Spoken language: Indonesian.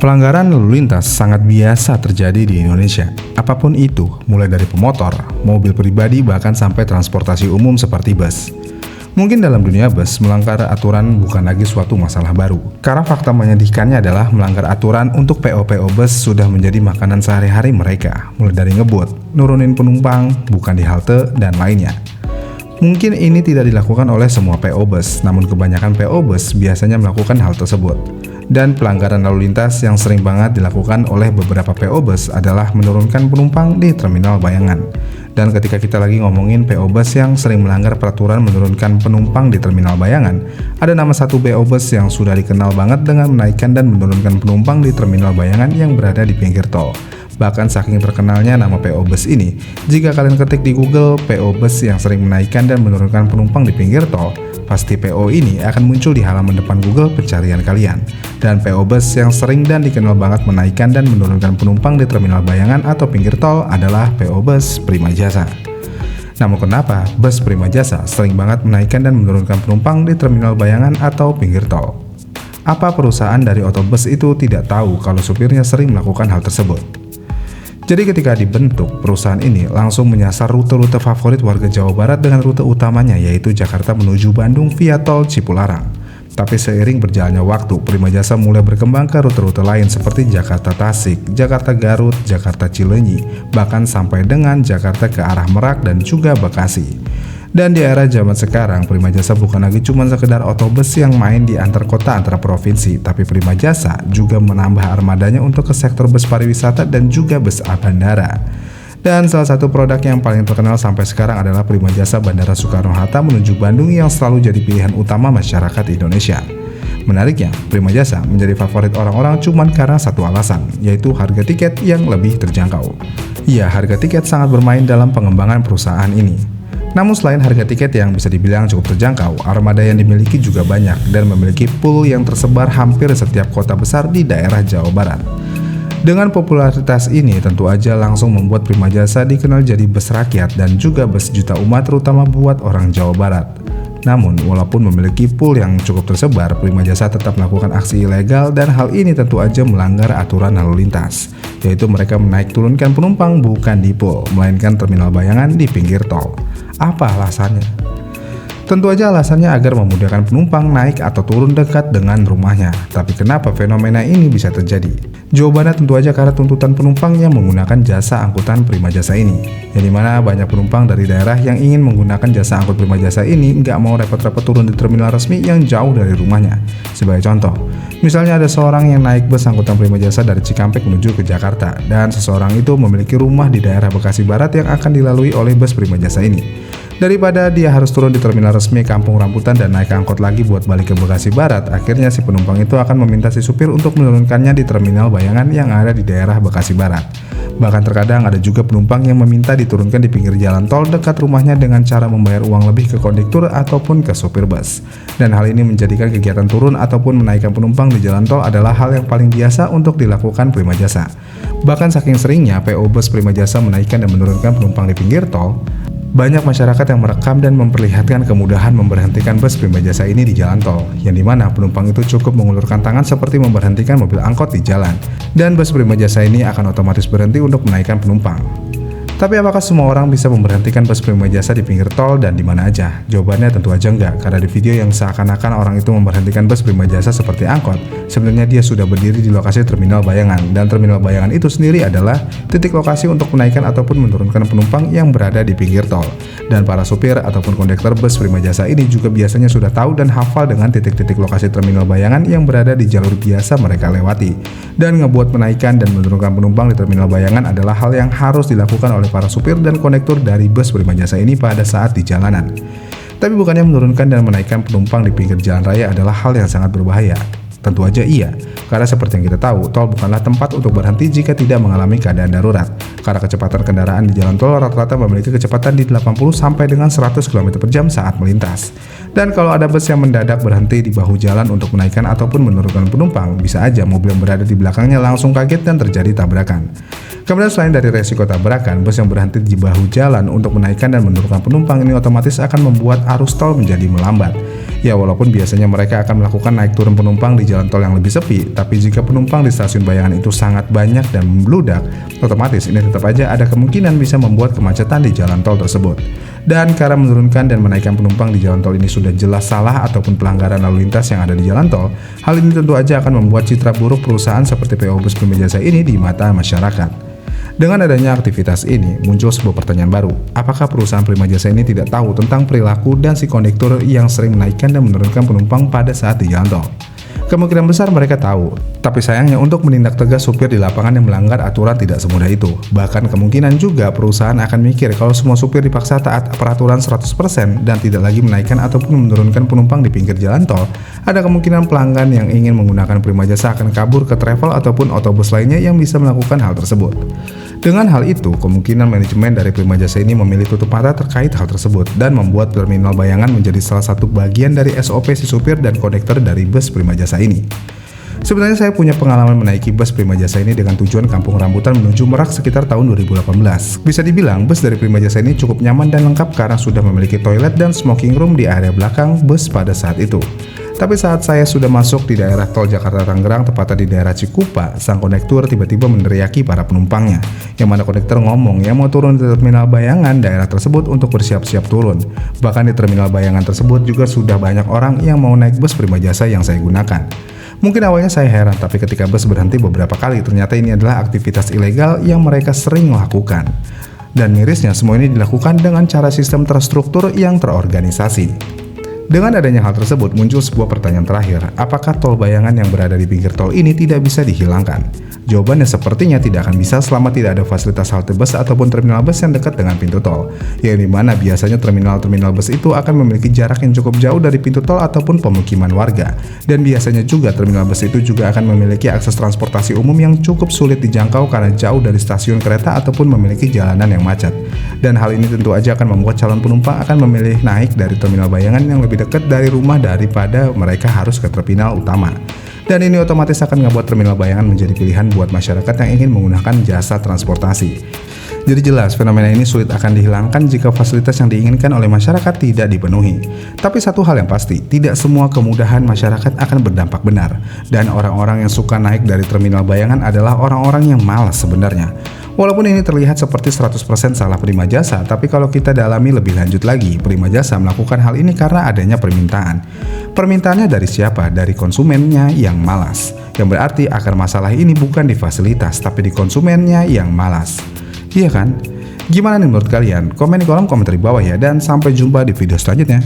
Pelanggaran lalu lintas sangat biasa terjadi di Indonesia. Apapun itu, mulai dari pemotor, mobil pribadi, bahkan sampai transportasi umum seperti bus. Mungkin dalam dunia bus, melanggar aturan bukan lagi suatu masalah baru. Karena fakta menyedihkannya adalah melanggar aturan untuk PO-PO bus sudah menjadi makanan sehari-hari mereka. Mulai dari ngebut, nurunin penumpang, bukan di halte, dan lainnya. Mungkin ini tidak dilakukan oleh semua PO bus, namun kebanyakan PO bus biasanya melakukan hal tersebut. Dan pelanggaran lalu lintas yang sering banget dilakukan oleh beberapa PO bus adalah menurunkan penumpang di terminal bayangan. Dan ketika kita lagi ngomongin PO bus yang sering melanggar peraturan menurunkan penumpang di terminal bayangan, ada nama satu PO bus yang sudah dikenal banget dengan menaikkan dan menurunkan penumpang di terminal bayangan yang berada di pinggir tol. Bahkan saking terkenalnya nama PO Bus ini, jika kalian ketik di Google PO Bus yang sering menaikkan dan menurunkan penumpang di pinggir tol, pasti PO ini akan muncul di halaman depan Google pencarian kalian. Dan PO Bus yang sering dan dikenal banget menaikkan dan menurunkan penumpang di terminal bayangan atau pinggir tol adalah PO Bus Prima Jasa. Namun kenapa bus Prima Jasa sering banget menaikkan dan menurunkan penumpang di terminal bayangan atau pinggir tol? Apa perusahaan dari otobus itu tidak tahu kalau supirnya sering melakukan hal tersebut? Jadi ketika dibentuk, perusahaan ini langsung menyasar rute-rute favorit warga Jawa Barat dengan rute utamanya yaitu Jakarta menuju Bandung via tol Cipularang. Tapi seiring berjalannya waktu, Prima Jasa mulai berkembang ke rute-rute lain seperti Jakarta Tasik, Jakarta Garut, Jakarta Cileunyi, bahkan sampai dengan Jakarta ke arah Merak dan juga Bekasi. Dan di era zaman sekarang, Prima Jasa bukan lagi cuma sekedar otobus yang main di antar kota antar provinsi, tapi Prima Jasa juga menambah armadanya untuk ke sektor bus pariwisata dan juga bus bandara. Dan salah satu produk yang paling terkenal sampai sekarang adalah Prima Jasa Bandara Soekarno-Hatta menuju Bandung yang selalu jadi pilihan utama masyarakat Indonesia. Menariknya, Prima Jasa menjadi favorit orang-orang cuma karena satu alasan, yaitu harga tiket yang lebih terjangkau. Iya, harga tiket sangat bermain dalam pengembangan perusahaan ini. Namun selain harga tiket yang bisa dibilang cukup terjangkau, armada yang dimiliki juga banyak dan memiliki pool yang tersebar hampir setiap kota besar di daerah Jawa Barat. Dengan popularitas ini tentu aja langsung membuat Prima Jasa dikenal jadi bus rakyat dan juga bus juta umat terutama buat orang Jawa Barat. Namun walaupun memiliki pool yang cukup tersebar, Prima Jasa tetap melakukan aksi ilegal dan hal ini tentu aja melanggar aturan lalu lintas, yaitu mereka menaik turunkan penumpang bukan di pool, melainkan terminal bayangan di pinggir tol. Apa alasannya? Tentu aja alasannya agar memudahkan penumpang naik atau turun dekat dengan rumahnya. Tapi kenapa fenomena ini bisa terjadi? Jawabannya tentu aja karena tuntutan penumpang yang menggunakan jasa angkutan Prima Jasa ini. Yang dimana banyak penumpang dari daerah yang ingin menggunakan jasa angkut Prima Jasa ini nggak mau repot-repot turun di terminal resmi yang jauh dari rumahnya. Sebagai contoh, misalnya ada seorang yang naik bus angkutan Prima Jasa dari Cikampek menuju ke Jakarta, dan seseorang itu memiliki rumah di daerah Bekasi Barat yang akan dilalui oleh bus Prima Jasa ini. Daripada dia harus turun di terminal resmi Kampung Rambutan dan naik angkot lagi buat balik ke Bekasi Barat, akhirnya si penumpang itu akan meminta si supir untuk menurunkannya di terminal bayangan yang ada di daerah Bekasi Barat. Bahkan terkadang ada juga penumpang yang meminta diturunkan di pinggir jalan tol dekat rumahnya dengan cara membayar uang lebih ke kondektur ataupun ke supir bus. Dan hal ini menjadikan kegiatan turun ataupun menaikkan penumpang di jalan tol adalah hal yang paling biasa untuk dilakukan Prima Jasa. Bahkan saking seringnya PO Bus Prima Jasa menaikkan dan menurunkan penumpang di pinggir tol, banyak masyarakat yang merekam dan memperlihatkan kemudahan memberhentikan bus Prima Jasa ini di jalan tol, yang dimana penumpang itu cukup mengulurkan tangan seperti memberhentikan mobil angkot di jalan, dan bus Prima Jasa ini akan otomatis berhenti untuk menaikkan penumpang. Tapi apakah semua orang bisa memberhentikan bus Prima Jasa di pinggir tol dan di mana aja? Jawabannya tentu aja enggak, karena di video yang seakan-akan orang itu memberhentikan bus Prima Jasa seperti angkot, sebenarnya dia sudah berdiri di lokasi terminal bayangan, dan terminal bayangan itu sendiri adalah titik lokasi untuk menaikkan ataupun menurunkan penumpang yang berada di pinggir tol. Dan para supir ataupun kondektor bus Prima Jasa ini juga biasanya sudah tahu dan hafal dengan titik-titik lokasi terminal bayangan yang berada di jalur biasa mereka lewati. Dan ngebuat menaikkan dan menurunkan penumpang di terminal bayangan adalah hal yang harus dilakukan oleh para supir dan kondektur dari bus Prima Jasa ini pada saat di jalanan. Tapi bukannya menurunkan dan menaikkan penumpang di pinggir jalan raya adalah hal yang sangat berbahaya? Tentu aja iya, karena seperti yang kita tahu, tol bukanlah tempat untuk berhenti jika tidak mengalami keadaan darurat. Karena kecepatan kendaraan di jalan tol rata-rata memiliki kecepatan di 80 sampai dengan 100 km per jam saat melintas. Dan kalau ada bus yang mendadak berhenti di bahu jalan untuk menaikkan ataupun menurunkan penumpang, bisa aja mobil yang berada di belakangnya langsung kaget dan terjadi tabrakan. Kemudian selain dari resiko tabrakan, bus yang berhenti di bahu jalan untuk menaikkan dan menurunkan penumpang ini otomatis akan membuat arus tol menjadi melambat. Ya, walaupun biasanya mereka akan melakukan naik turun penumpang di jalan tol yang lebih sepi, tapi jika penumpang di stasiun Bayangan itu sangat banyak dan membludak, otomatis ini tetap aja ada kemungkinan bisa membuat kemacetan di jalan tol tersebut. Dan karena menurunkan dan menaikkan penumpang di jalan tol ini sudah jelas salah ataupun pelanggaran lalu lintas yang ada di jalan tol, hal ini tentu aja akan membuat citra buruk perusahaan seperti PO Bus Prima Jasa ini di mata masyarakat. Dengan adanya aktivitas ini, muncul sebuah pertanyaan baru. Apakah perusahaan Prima Jasa ini tidak tahu tentang perilaku dan si kondektur yang sering menaikkan dan menurunkan penumpang pada saat di jalan tol? Kemungkinan besar mereka tahu, tapi sayangnya untuk menindak tegas supir di lapangan yang melanggar aturan tidak semudah itu. Bahkan kemungkinan juga perusahaan akan mikir kalau semua supir dipaksa taat peraturan 100% dan tidak lagi menaikkan ataupun menurunkan penumpang di pinggir jalan tol, ada kemungkinan pelanggan yang ingin menggunakan Prima Jasa akan kabur ke travel ataupun otobus lainnya yang bisa melakukan hal tersebut. Dengan hal itu, kemungkinan manajemen dari Prima Jasa ini memilih tutup mata terkait hal tersebut dan membuat terminal Bayangan menjadi salah satu bagian dari SOP si supir dan kondektor dari bus Prima Jasa ini. Sebenarnya saya punya pengalaman menaiki bus Prima Jasa ini dengan tujuan Kampung Rambutan menuju Merak sekitar tahun 2018. Bisa dibilang bus dari Prima Jasa ini cukup nyaman dan lengkap karena sudah memiliki toilet dan smoking room di area belakang bus pada saat itu. Tapi saat saya sudah masuk di daerah tol Jakarta-Tangerang, tepatnya di daerah Cikupa, sang kondektur tiba-tiba meneriaki para penumpangnya. Yang mana kondektur ngomong yang mau turun di terminal Bayangan daerah tersebut untuk bersiap-siap turun. Bahkan di terminal Bayangan tersebut juga sudah banyak orang yang mau naik bus Prima Jasa yang saya gunakan. Mungkin awalnya saya heran, tapi ketika bus berhenti beberapa kali, ternyata ini adalah aktivitas ilegal yang mereka sering lakukan. Dan mirisnya semua ini dilakukan dengan cara sistem terstruktur yang terorganisasi. Dengan adanya hal tersebut, muncul sebuah pertanyaan terakhir. Apakah tol Bayangan yang berada di pinggir tol ini tidak bisa dihilangkan? Jawabannya sepertinya tidak akan bisa selama tidak ada fasilitas halte bus ataupun terminal bus yang dekat dengan pintu tol. Yang dimana biasanya terminal-terminal bus itu akan memiliki jarak yang cukup jauh dari pintu tol ataupun pemukiman warga. Dan biasanya juga terminal bus itu juga akan memiliki akses transportasi umum yang cukup sulit dijangkau karena jauh dari stasiun kereta ataupun memiliki jalanan yang macet. Dan hal ini tentu aja akan membuat calon penumpang akan memilih naik dari terminal Bayangan yang lebih dekat dari rumah daripada mereka harus ke terminal utama. Dan ini otomatis akan membuat terminal Bayangan menjadi pilihan buat masyarakat yang ingin menggunakan jasa transportasi. Jadi jelas fenomena ini sulit akan dihilangkan jika fasilitas yang diinginkan oleh masyarakat tidak dipenuhi. Tapi satu hal yang pasti, tidak semua kemudahan masyarakat akan berdampak benar. Dan orang-orang yang suka naik dari terminal Bayangan adalah orang-orang yang malas sebenarnya. Walaupun ini terlihat seperti 100% salah Prima Jasa, tapi kalau kita dalami lebih lanjut lagi, Prima Jasa melakukan hal ini karena adanya permintaan. Permintaannya dari siapa? Dari konsumennya yang malas. Yang berarti akar masalah ini bukan di fasilitas, tapi di konsumennya yang malas. Iya kan? Gimana nih menurut kalian? Komen di kolom komentar di bawah ya, dan sampai jumpa di video selanjutnya.